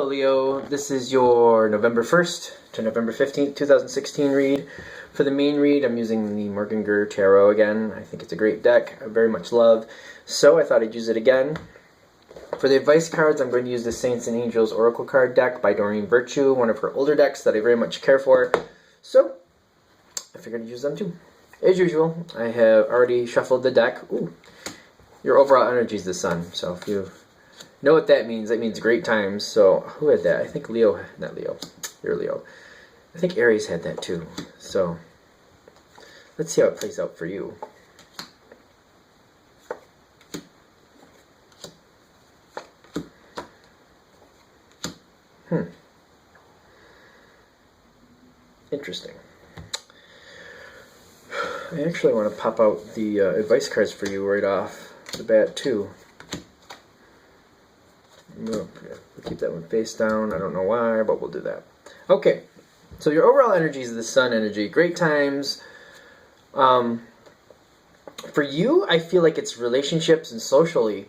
Leo. This is your November 1st to November 15th, 2016 read. For the main read, I'm using the Morgengr Tarot again. I think it's a great deck. I very much love. So I thought I'd use it again. For the advice cards, I'm going to use the Saints and Angels Oracle card deck by Doreen Virtue, one of her older decks that I very much care for. So I figured I'd use them too. As usual, I have already shuffled the deck. Ooh, your overall energy is the sun. So if you know what that means great times. So who had that? I think Leo, not Leo, you're Leo. I think Aries had that too. So let's see how it plays out for you. Interesting. I actually want to pop out the advice cards for you right off the bat too. We'll keep that one face down. I don't know why, but we'll do that. Okay, so your overall energy is the sun energy. Great times. For you, I feel like it's relationships and socially.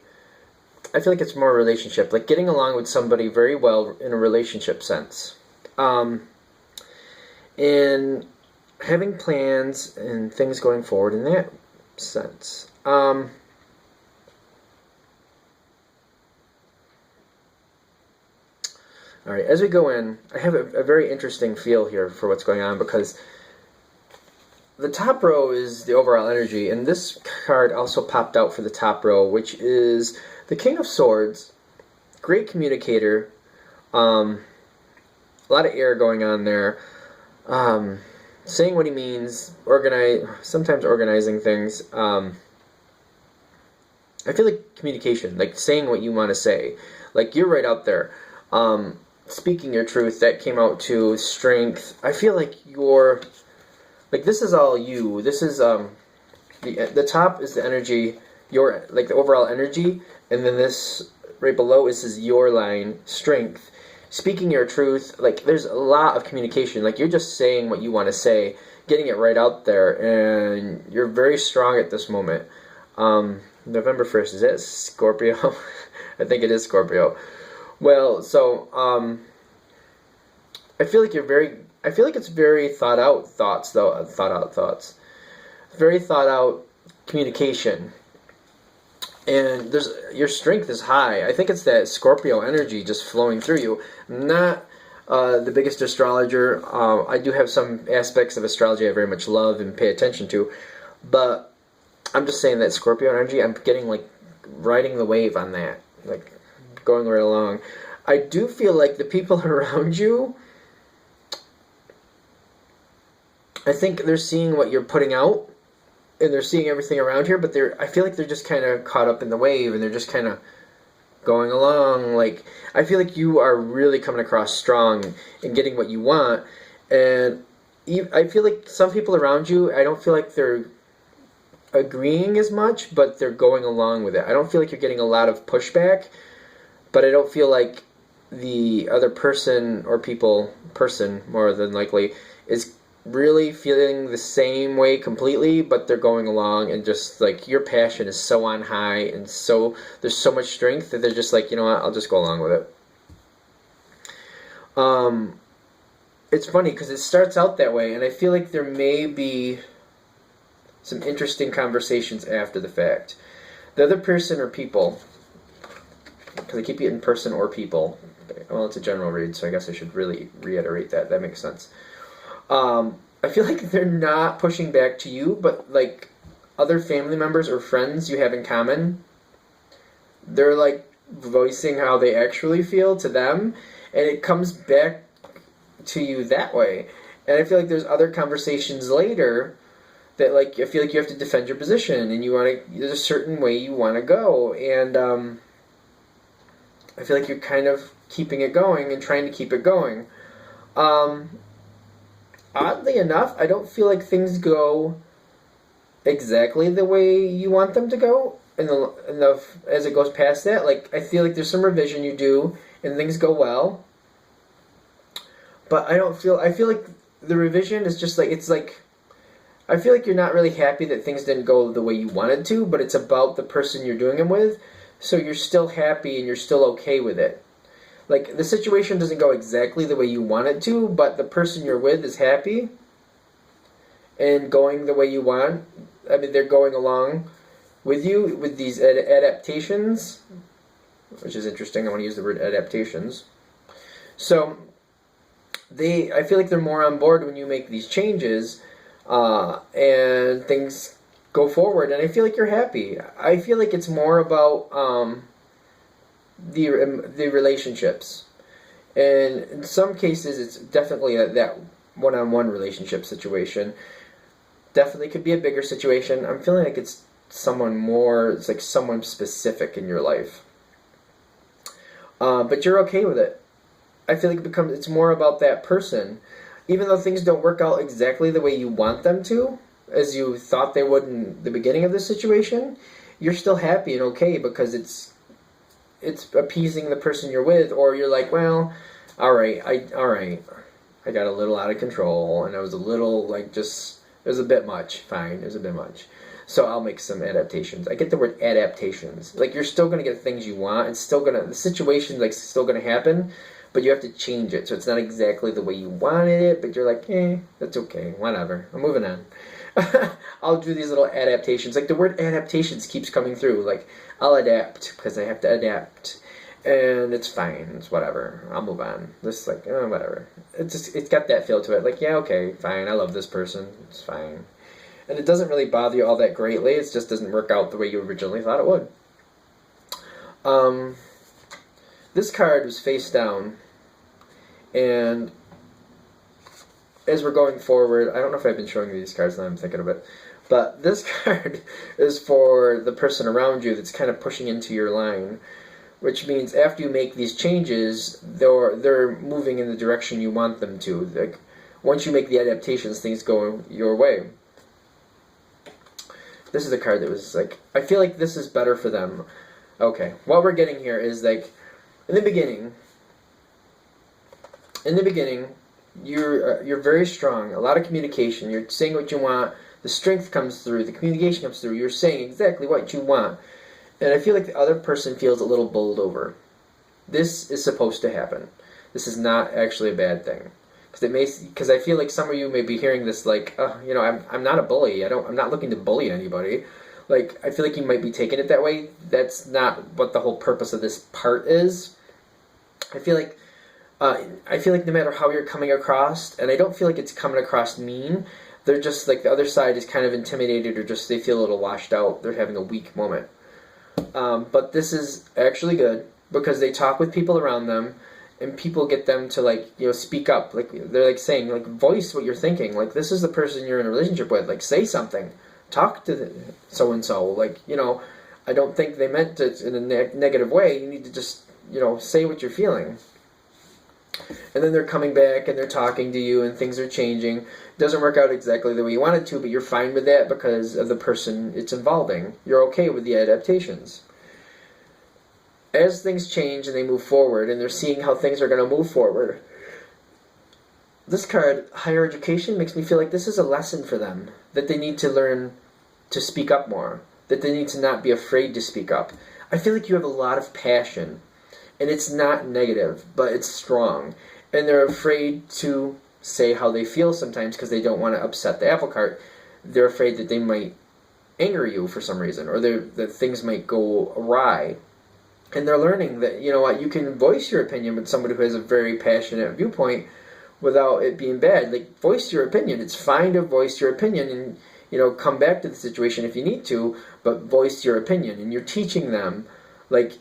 I feel like it's more relationship, like getting along with somebody very well in a relationship sense. And having plans and things going forward in that sense. Alright, as we go in, I have a very interesting feel here for what's going on, because the top row is the overall energy, and this card also popped out for the top row, which is the King of Swords. Great communicator. A lot of air going on there. Saying what he means, sometimes organizing things. I feel like communication, like saying what you want to say. Like, you're right out there. Speaking your truth, that came out to strength. I feel like you're, like, this is all you. This is, the top is the energy, your, like, the overall energy, and then this right below is your line, strength. Speaking your truth, like, there's a lot of communication. Like, you're just saying what you want to say, getting it right out there, and you're very strong at this moment. November 1st, is that Scorpio? I think it is Scorpio. Well, so, I feel like it's very thought out thoughts, though. Very thought out communication. And your strength is high. I think it's that Scorpio energy just flowing through you. I'm not the biggest astrologer. I do have some aspects of astrology I very much love and pay attention to. But I'm just saying that Scorpio energy, I'm getting, like, riding the wave on that. Like, going right along. I do feel like the people around you, I think they're seeing what you're putting out, and they're seeing everything around here, but I feel like they're just kind of caught up in the wave, and they're just kind of going along. Like, I feel like you are really coming across strong and getting what you want, and I feel like some people around you, I don't feel like they're agreeing as much, but they're going along with it. I don't feel like you're getting a lot of pushback, but I don't feel like the other person or person more than likely, is really feeling the same way completely, but they're going along, and just, like, your passion is so on high, and so there's so much strength that they're just like, you know what, I'll just go along with it. It's funny because it starts out that way, and I feel like there may be some interesting conversations after the fact. The other person or people, because I keep getting person or people. Well, it's a general read, so I guess I should really reiterate that. That makes sense. I feel like they're not pushing back to you, but, like, other family members or friends you have in common, they're, like, voicing how they actually feel to them, and it comes back to you that way. And I feel like there's other conversations later that, like, I feel like you have to defend your position, and there's a certain way you want to go, and I feel like you're kind of keeping it going and trying to keep it going. Oddly enough, I don't feel like things go exactly the way you want them to go as it goes past that. Like, I feel like there's some revision you do, and things go well. But I feel like the revision is just like, it's like, I feel like you're not really happy that things didn't go the way you wanted to, but it's about the person you're doing them with, so you're still happy and you're still okay with it. Like, the situation doesn't go exactly the way you want it to, but the person you're with is happy and going the way you want. I mean, they're going along with you with these adaptations, which is interesting. I want to use the word adaptations. So, I feel like they're more on board when you make these changes, and things go forward, and I feel like you're happy. I feel like it's more about the relationships, and in some cases, it's definitely that one-on-one relationship situation. Definitely could be a bigger situation. I'm feeling like it's someone more. It's like someone specific in your life, but you're okay with it. I feel like it's more about that person, even though things don't work out exactly the way you want them to, as you thought they would in the beginning of the situation. You're still happy and okay because it's appeasing the person you're with, or you're like, well, all right, I got a little out of control, and I was a little like just. It was a bit much. Fine, it was a bit much. So I'll make some adaptations. I get the word adaptations. Like, you're still gonna get things you want. It's still gonna, the situation like still gonna happen, but you have to change it. So it's not exactly the way you wanted it, but you're like, that's okay, whatever. I'm moving on. I'll do these little adaptations. Like, the word adaptations keeps coming through. Like, I'll adapt because I have to adapt. And it's fine. It's whatever. I'll move on. Just like, whatever. It's got that feel to it. Like, yeah, okay, fine. I love this person. It's fine. And it doesn't really bother you all that greatly. It just doesn't work out the way you originally thought it would. This card was face down. And as we're going forward, I don't know if I've been showing you these cards now I'm thinking of it. But this card is for the person around you that's kind of pushing into your line. Which means after you make these changes, they're moving in the direction you want them to. Like, once you make the adaptations, things go your way. This is a card that was like, I feel like this is better for them. Okay, what we're getting here is like, in the beginning, you're very strong. A lot of communication. You're saying what you want. The strength comes through. The communication comes through. You're saying exactly what you want. And I feel like the other person feels a little bowled over. This is supposed to happen. This is not actually a bad thing. Because I feel like some of you may be hearing this like, I'm not a bully. I'm not looking to bully anybody. Like, I feel like you might be taking it that way. That's not what the whole purpose of this part is. I feel like no matter how you're coming across, and I don't feel like it's coming across mean, they're just like the other side is kind of intimidated, or just they feel a little washed out. They're having a weak moment. But this is actually good because they talk with people around them, and people get them to speak up. Like, they're like saying, like, voice what you're thinking. Like, this is the person you're in a relationship with. Like, say something. Talk to so and so. Like, I don't think they meant it in a negative way. You need to just say what you're feeling. And then they're coming back and they're talking to you and things are changing. It doesn't work out exactly the way you wanted to, but you're fine with that because of the person it's involving. You're okay with the adaptations. As things change and they move forward and they're seeing how things are going to move forward, this card, higher education, makes me feel like this is a lesson for them. That they need to learn to speak up more. That they need to not be afraid to speak up. I feel like you have a lot of passion. And it's not negative, but it's strong. And they're afraid to say how they feel sometimes because they don't want to upset the apple cart. They're afraid that they might anger you for some reason, or that things might go awry. And they're learning that, you can voice your opinion with somebody who has a very passionate viewpoint without it being bad. Like, voice your opinion. It's fine to voice your opinion and, come back to the situation if you need to, but voice your opinion. And you're teaching them, like,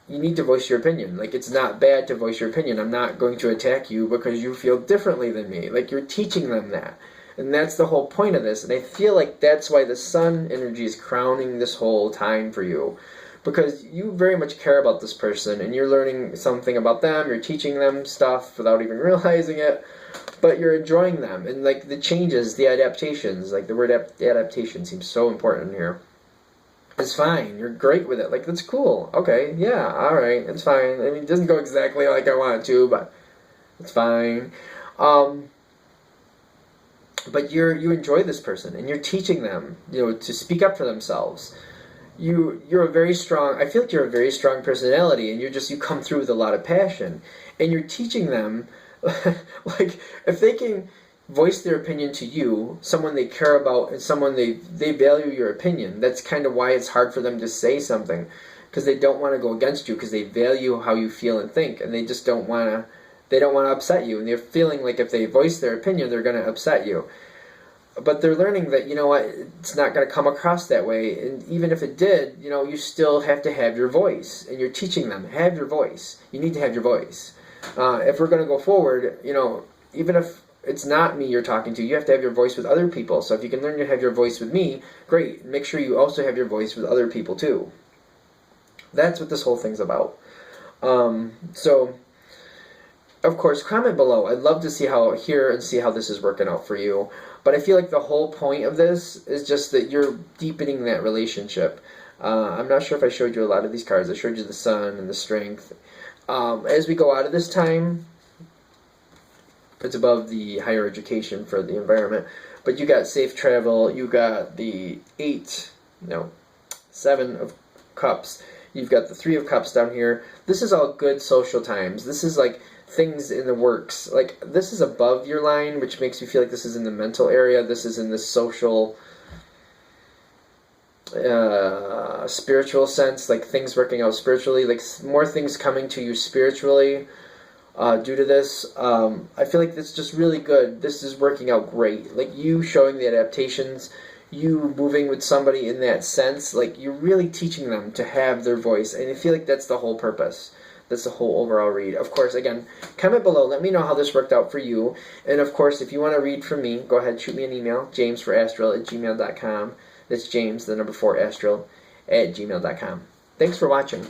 you need to voice your opinion. Like, it's not bad to voice your opinion. I'm not going to attack you because you feel differently than me. Like, you're teaching them that. And that's the whole point of this. And I feel like that's why the sun energy is crowning this whole time for you. Because you very much care about this person, and you're learning something about them, you're teaching them stuff without even realizing it, but you're enjoying them. And, like, the changes, the adaptations, like, the word adaptation seems so important here. It's fine. You're great with it. Like, that's cool. Okay, yeah, alright, it's fine. I mean, it doesn't go exactly like I want it to, but it's fine. But you enjoy this person, and you're teaching them, to speak up for themselves. you're a very strong, I feel like you're a very strong personality, and you come through with a lot of passion, and you're teaching them, like, if they can voice their opinion to you, someone they care about, and someone they value your opinion, that's kind of why it's hard for them to say something, because they don't want to go against you, because they value how you feel and think, and they just don't want to upset you, and they're feeling like if they voice their opinion, they're going to upset you. But they're learning that, you know what, it's not going to come across that way. And even if it did, you know, you still have to have your voice. And you're teaching them, have your voice. You need to have your voice. If we're going to go forward, you know, even if it's not me you're talking to, you have to have your voice with other people. So if you can learn to have your voice with me, great. Make sure you also have your voice with other people too. That's what this whole thing's about. So, of course, comment below. I'd love to see how this is working out for you. But I feel like the whole point of this is just that you're deepening that relationship. I'm not sure if I showed you a lot of these cards. I showed you the Sun and the Strength. As we go out of this time, it's above the higher education for the environment. But you got safe travel. You got the 7 of Cups. You've got the 3 of Cups down here. This is all good social times. This is like things in the works. Like, this is above your line, which makes you feel like this is in the mental area. This is in the social, spiritual sense, like things working out spiritually, like more things coming to you spiritually due to this. I feel like this is just really good. This is working out great. Like, you showing the adaptations, you moving with somebody in that sense, like, you're really teaching them to have their voice. And I feel like that's the whole purpose. That's the whole overall read. Of course, again, comment below. Let me know how this worked out for you. And of course, if you want to read from me, go ahead, shoot me an email, jamesforastral@gmail.com. That's James, the number 4, astral, @gmail.com. Thanks for watching.